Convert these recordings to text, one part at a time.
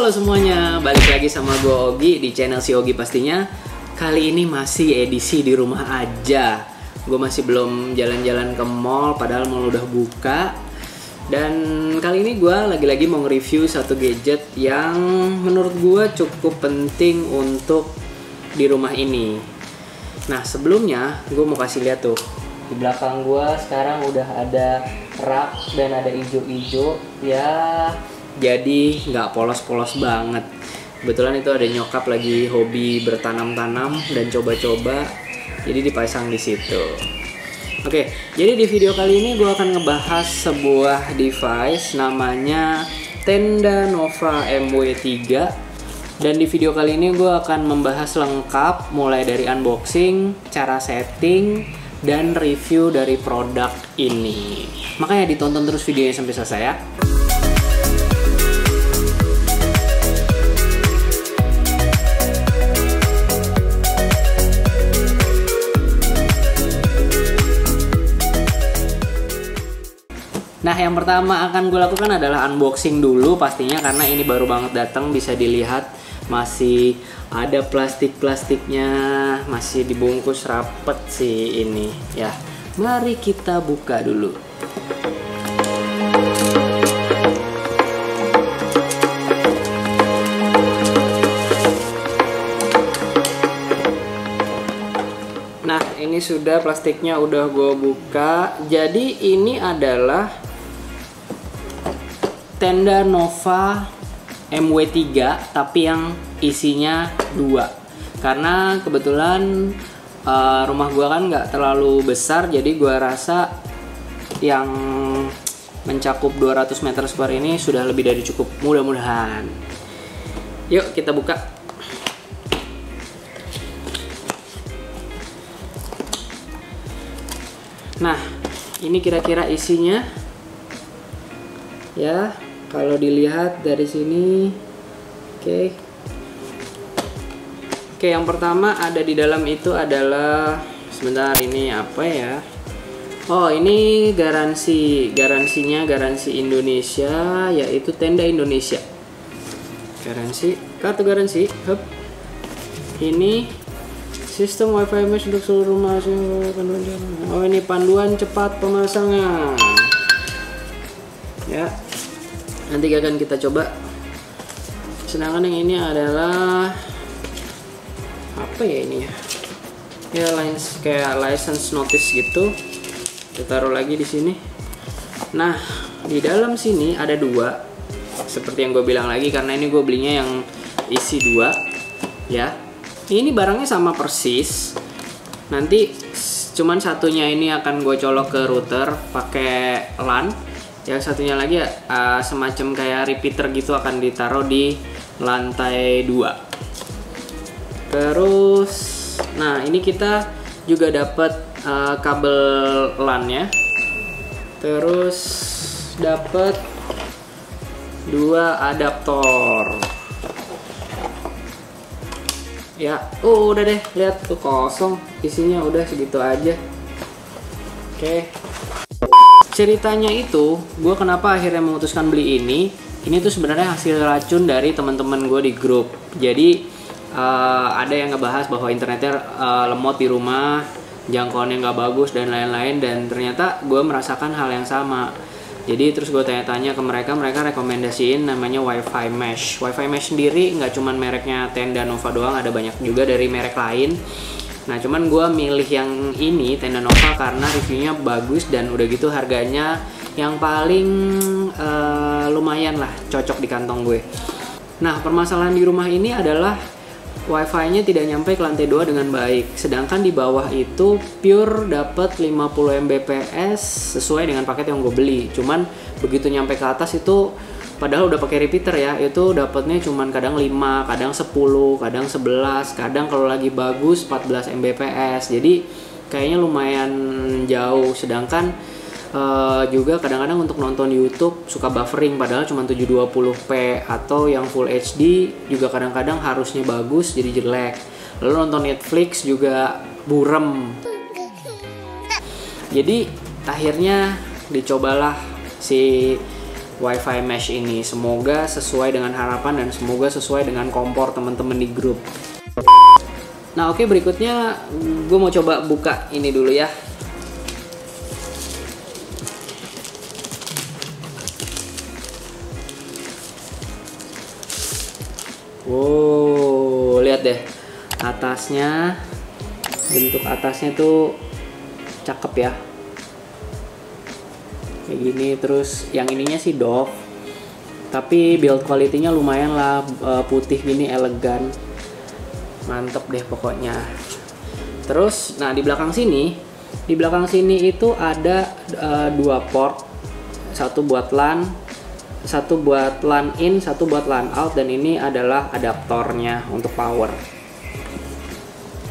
Halo semuanya, balik lagi sama gue Ogi di channel si Ogi pastinya. Kali ini masih edisi di rumah aja. Gue masih belum jalan-jalan ke mall, padahal mall udah buka. Dan kali ini gue lagi-lagi mau nge-review satu gadget yang menurut gue cukup penting untuk di rumah ini. Nah sebelumnya gue mau kasih lihat tuh, di belakang gue sekarang udah ada rak dan ada ijo-ijo ya. Jadi nggak polos-polos banget. Kebetulan itu ada nyokap lagi hobi bertanam-tanam dan coba-coba, jadi dipasang di situ. Oke, jadi di video kali ini gue akan ngebahas sebuah device namanya Tenda Nova MW3. Dan di video kali ini gue akan membahas lengkap mulai dari unboxing, cara setting, dan review dari produk ini. Makanya ditonton terus videonya sampai selesai ya. Nah, yang pertama akan gue lakukan adalah unboxing dulu pastinya, karena ini baru banget datang. Bisa dilihat masih ada plastik-plastiknya, masih dibungkus rapet sih ini ya. Mari kita buka dulu. Nah, ini sudah plastiknya udah gue buka. Jadi ini adalah Tenda Nova MW3 tapi yang isinya 2. Karena kebetulan rumah gua kan nggak terlalu besar, jadi gua rasa yang mencakup 200 meter square ini sudah lebih dari cukup, mudah-mudahan. Yuk kita buka. Nah, ini kira-kira isinya ya. Kalau dilihat dari sini, oke, yang pertama ada di dalam itu adalah, sebentar, ini apa ya? Oh, ini garansinya garansi Indonesia, yaitu Tenda Indonesia. Kartu garansi. Hup. Ini sistem WiFi mesh untuk seluruh rumah. Oh, ini panduan cepat pemasangan. Ya. Nanti akan kita coba. Sedangkan yang ini adalah apa ya ini ya? Ya kayak license notice gitu. Kita taruh lagi di sini. Nah, di dalam sini ada 2. Seperti yang gue bilang lagi, karena ini gue belinya yang isi 2 ya. Ini barangnya sama persis. Nanti cuman satunya ini akan gue colok ke router pakai LAN. Yang satunya lagi semacam kayak repeater gitu, akan ditaruh di lantai 2. Terus, nah ini kita juga dapat kabel LAN-nya. Terus dapat 2 adaptor. Ya, udah deh, lihat tuh kosong, isinya udah segitu aja. Oke. Ceritanya itu, gue kenapa akhirnya memutuskan beli ini tuh sebenarnya hasil racun dari teman-teman gue di grup. Jadi ada yang ngebahas bahwa internetnya lemot di rumah, jangkauannya nggak bagus dan lain-lain, dan ternyata gue merasakan hal yang sama. Jadi terus gue tanya-tanya ke mereka rekomendasiin namanya WiFi mesh. WiFi mesh sendiri nggak cuman mereknya Tenda Nova doang, ada banyak juga dari merek lain. Nah, cuman gue milih yang ini, Tenda Nova, karena reviewnya bagus dan udah gitu harganya yang paling lumayan lah, cocok di kantong gue. Nah, permasalahan di rumah ini adalah Wi-Fi-nya tidak nyampe ke lantai 2 dengan baik. Sedangkan di bawah itu pure dapat 50 Mbps sesuai dengan paket yang gue beli. Cuman begitu nyampe ke atas itu, padahal udah pakai repeater ya, itu dapatnya cuman kadang 5, kadang 10, kadang 11, kadang kalau lagi bagus 14 Mbps. Jadi kayaknya lumayan jauh. Sedangkan juga kadang-kadang untuk nonton YouTube suka buffering, padahal cuma 720p, atau yang full HD juga kadang-kadang harusnya bagus jadi jelek. Lalu nonton Netflix juga burem. Jadi akhirnya dicobalah si WiFi mesh ini. Semoga sesuai dengan harapan dan semoga sesuai dengan kompor teman-teman di grup. Nah oke, berikutnya gue mau coba buka ini dulu ya. Wow, lihat deh atasnya, bentuk atasnya tuh cakep ya, kayak gini. Terus yang ininya sih Dove, tapi build quality-nya lumayan lah, putih gini, elegan, mantep deh pokoknya. Terus nah di belakang sini itu ada 2 port, satu buat LAN, satu buat LAN in, satu buat LAN out, dan ini adalah adaptornya untuk power.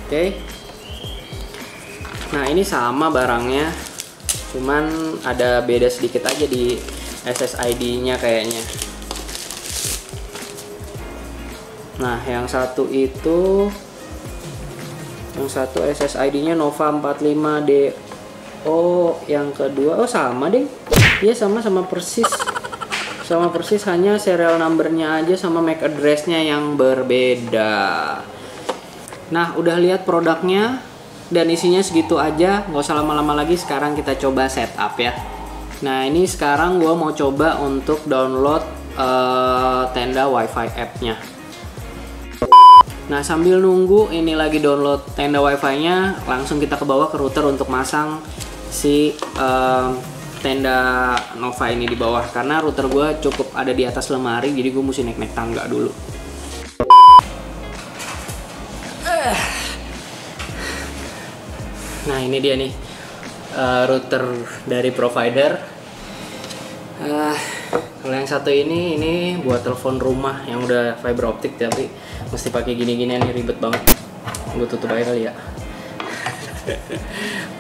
Oke. Nah ini sama barangnya, cuman ada beda sedikit aja di SSID-nya kayaknya. Nah yang satu SSID-nya Nova 45DO, yang kedua sama deh. Iya sama persis, hanya serial numbernya aja sama MAC address-nya yang berbeda. Nah udah lihat produknya dan isinya segitu aja, nggak usah lama-lama lagi. Sekarang kita coba setup ya. Nah ini sekarang gue mau coba untuk download Tenda WiFi app-nya. Nah sambil nunggu ini lagi download Tenda WiFi-nya, langsung kita ke bawah ke router untuk masang si Tenda Nova ini di bawah, karena router gue cukup ada di atas lemari, jadi gue mesti naik-naik tangga dulu. Nah ini dia nih router dari provider. Kalau yang satu ini buat telepon rumah yang udah fiber optik, tapi mesti pakai gini-ginian nih, ribet banget. Gue tutup aja kali ya.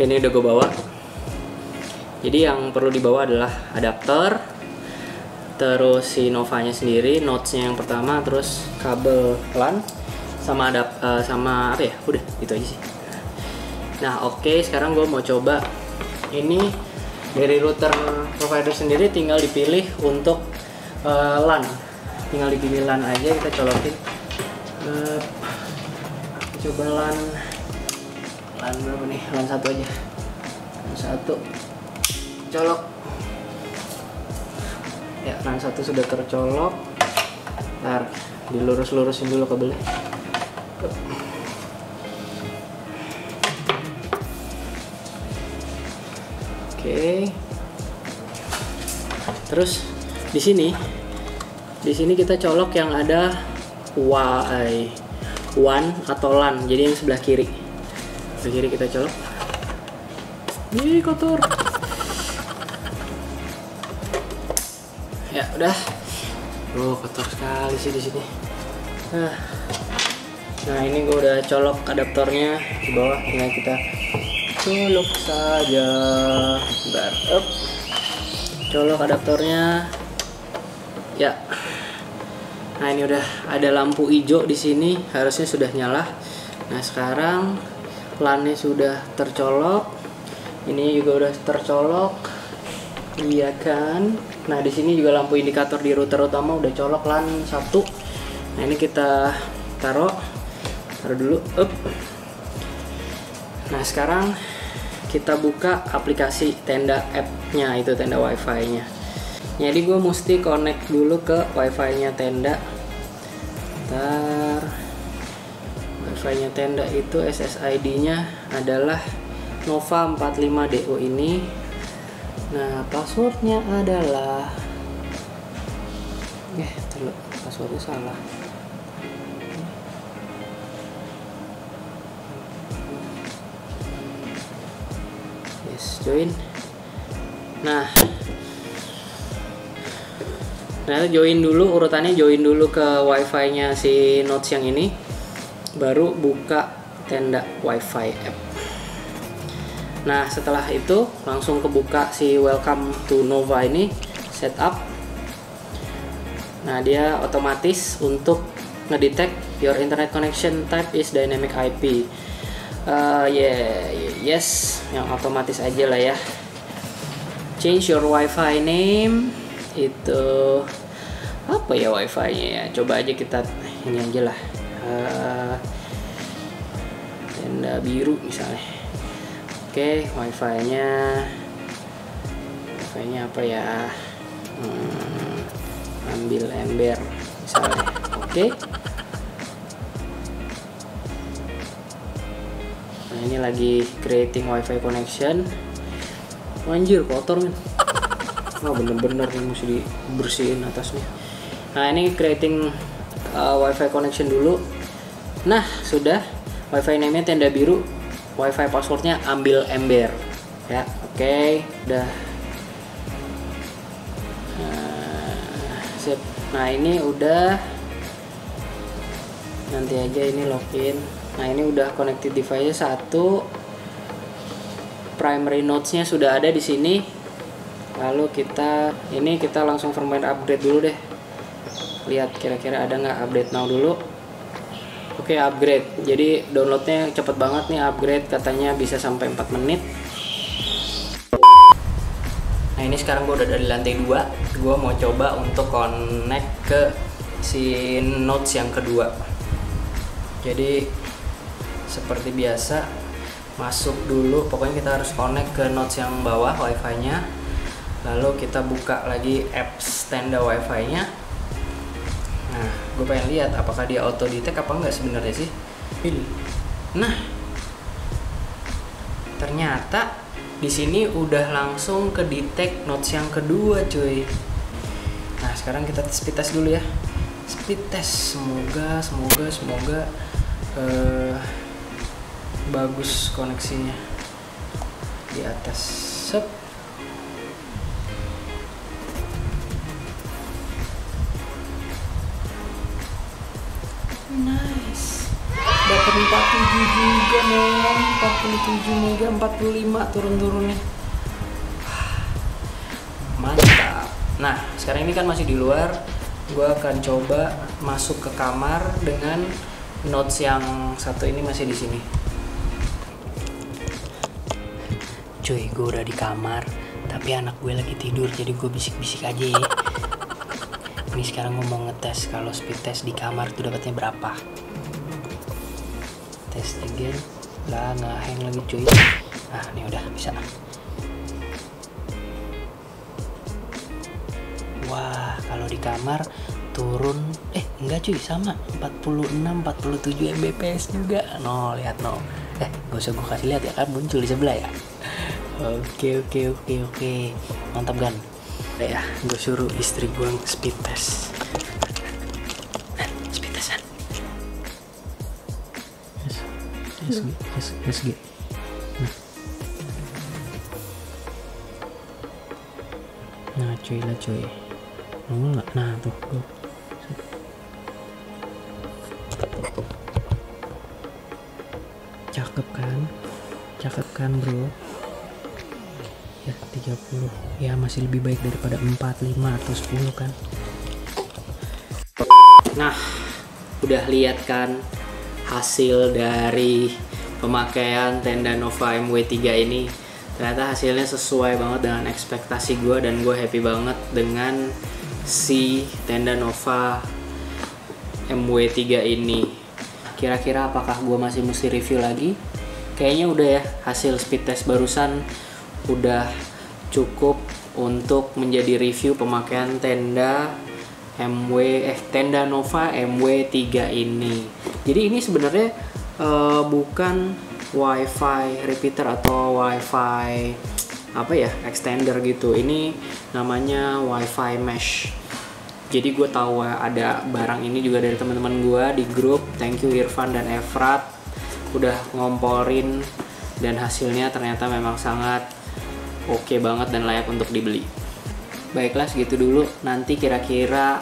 Ini udah gue bawa. Jadi yang perlu dibawa adalah adapter, terus si Novanya sendiri, notesnya yang pertama, terus kabel LAN, sama sama apa ya? Udah gitu aja sih. Nah oke, sekarang gue mau coba ini dari router provider sendiri. Tinggal dipilih untuk LAN, tinggal dipilih LAN aja, kita colokin. Coba LAN berapa nih? LAN 1 aja, LAN 1 colok ya. LAN 1 sudah tercolok. Ntar dilurus-lurusin dulu kabelnya. Oke. Terus di sini kita colok yang ada WAN atau LAN. Jadi yang sebelah kiri. Sebelah kiri kita colok. Ih, kotor. Ya, udah. Oh, kotor sekali sih di sini. Nah, ini gue udah colok adaptornya di bawah. Tinggal kita colok saja. Bentar. Colok adaptornya. Ya. Nah, ini udah ada lampu hijau di sini, harusnya sudah nyala. Nah, sekarang LAN-nya sudah tercolok. Ini juga udah tercolok. Iya kan? Nah, di sini juga lampu indikator di router utama udah colok LAN 1. Nah, ini kita taruh dulu. Nah, sekarang kita buka aplikasi Tenda app-nya, itu Tenda WiFi-nya. Jadi gue mesti connect dulu ke WiFi-nya Tenda. Ntar WiFi-nya Tenda itu SSID-nya adalah Nova 45DO ini. Nah, passwordnya adalah passwordnya salah. Yes, join. Nah, join dulu, urutannya join dulu ke WiFi-nya si Notes yang ini, baru buka Tenda WiFi app. Nah, setelah itu langsung kebuka si Welcome to Nova ini, setup. Nah, dia otomatis untuk ngedetect your internet connection type is dynamic IP. Yes, yang otomatis aja lah ya. Change your Wi-Fi name, itu apa ya wifi-nya ya, coba aja kita ini aja lah, tenda biru misalnya. Oke, wifi-nya apa ya, ambil ember misalnya. Oke, nah ini lagi creating wifi connection. Anjir kotor men, bener-bener nih mesti dibersihin atasnya. Nah ini creating wifi connection dulu. Nah sudah, wifi name-nya tenda biru, wifi passwordnya ambil ember ya. Oke, udah. Sip. Nah ini udah, nanti aja ini login. Nah ini udah connected device-nya satu, primary nodes-nya sudah ada di sini. Lalu kita langsung firmware upgrade dulu deh. Lihat kira-kira ada nggak, update now dulu. Oke, upgrade. Jadi downloadnya cepet banget nih upgrade, katanya bisa sampai 4 menit. Nah ini sekarang gue udah dari lantai 2. Gue mau coba untuk connect ke si nodes yang kedua. Jadi seperti biasa, masuk dulu, pokoknya kita harus connect ke nodes yang bawah wifi-nya. Lalu kita buka lagi apps tenda wifi-nya. Nah, gue pengen lihat apakah dia auto detect apa enggak sebenarnya sih. Nah, ternyata di sini udah langsung ke detect nodes yang kedua, cuy. Nah, sekarang kita speed test dulu ya. Speed test, semoga bagus koneksinya di atas. Sep. Nice. Dapat 47 juga men, 47 mega, 45 turun-turunnya. Mantap. Nah, sekarang ini kan masih di luar. Gue akan coba masuk ke kamar dengan nodes yang satu ini masih di sini. Cuy, gue udah di kamar, tapi anak gue lagi tidur, jadi gue bisik-bisik aja ya. Ini sekarang gue mau ngetes kalau speed test di kamar tuh dapatnya berapa. Test again, lah nggak hang lagi cuy. Nah ini udah bisa. Wah kalau di kamar turun, enggak cuy, sama 46, 47 Mbps juga. No, lihat no. Gak usah gue kasih lihat ya, kan muncul di sebelah ya. Oke, mantap kan? Ya, gue suruh istri gue speed test. Speed testan. SG. Nah, cuy. Nol nggak? Nah, tuh. Cakep kan, bro? Ya 30 ya masih lebih baik daripada 4, 5 atau 10 kan. Nah udah lihat kan hasil dari pemakaian tenda Nova MW3 ini. Ternyata hasilnya sesuai banget dengan ekspektasi gue, dan gue happy banget dengan si tenda Nova MW3 ini. Kira-kira apakah gue masih mesti review lagi? Kayaknya udah ya, hasil speed test barusan udah cukup untuk menjadi review pemakaian tenda tenda Nova MW3 ini. Jadi ini sebenarnya bukan wifi repeater atau wifi extender gitu. Ini namanya wifi mesh. Jadi gue tahu ada barang ini juga dari teman-teman gue di grup. Thank you Irfan dan Efrat udah ngomporin, dan hasilnya ternyata memang sangat oke banget dan layak untuk dibeli. Baiklah segitu dulu. Nanti kira-kira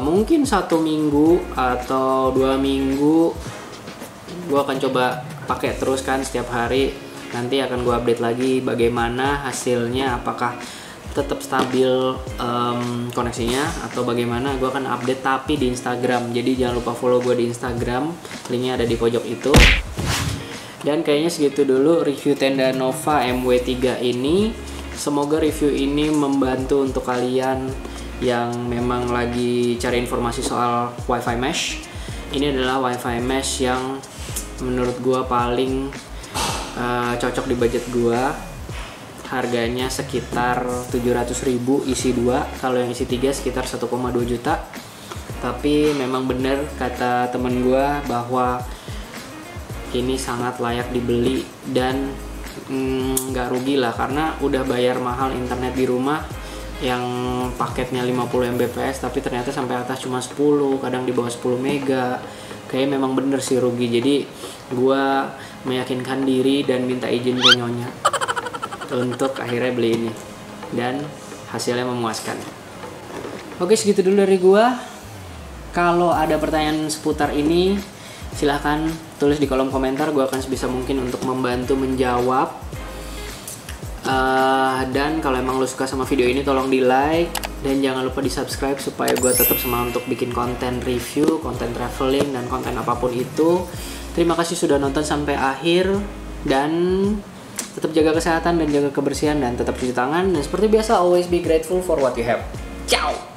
mungkin 1 minggu atau 2 minggu gue akan coba pakai terus kan setiap hari. Nanti akan gue update lagi bagaimana hasilnya, apakah tetap stabil koneksinya atau bagaimana. Gue akan update tapi di Instagram, jadi jangan lupa follow gue di Instagram, linknya ada di pojok itu. Dan kayaknya segitu dulu review tenda Nova MW3 ini. Semoga review ini membantu untuk kalian yang memang lagi cari informasi soal WiFi mesh. Ini adalah WiFi mesh yang menurut gua paling cocok di budget gua. Harganya sekitar 700.000 isi 2, kalau yang isi 3 sekitar 1,2 juta. Tapi memang bener kata temen gua bahwa ini sangat layak dibeli dan nggak rugi lah, karena udah bayar mahal internet di rumah yang paketnya 50 Mbps tapi ternyata sampai atas cuma 10, kadang di bawah 10 mega. Kayaknya memang bener sih rugi. Jadi gua meyakinkan diri dan minta izin ke nyonya untuk akhirnya beli ini, dan hasilnya memuaskan. Oke, segitu dulu dari gua. Kalau ada pertanyaan seputar ini silahkan tulis di kolom komentar, gue akan sebisa mungkin untuk membantu menjawab. Dan kalau emang lo suka sama video ini tolong di like dan jangan lupa di subscribe supaya gue tetap semangat untuk bikin konten review, konten traveling, dan konten apapun itu. Terima kasih sudah nonton sampai akhir, dan tetap jaga kesehatan dan jaga kebersihan dan tetap cuci tangan, dan seperti biasa always be grateful for what you have. Ciao.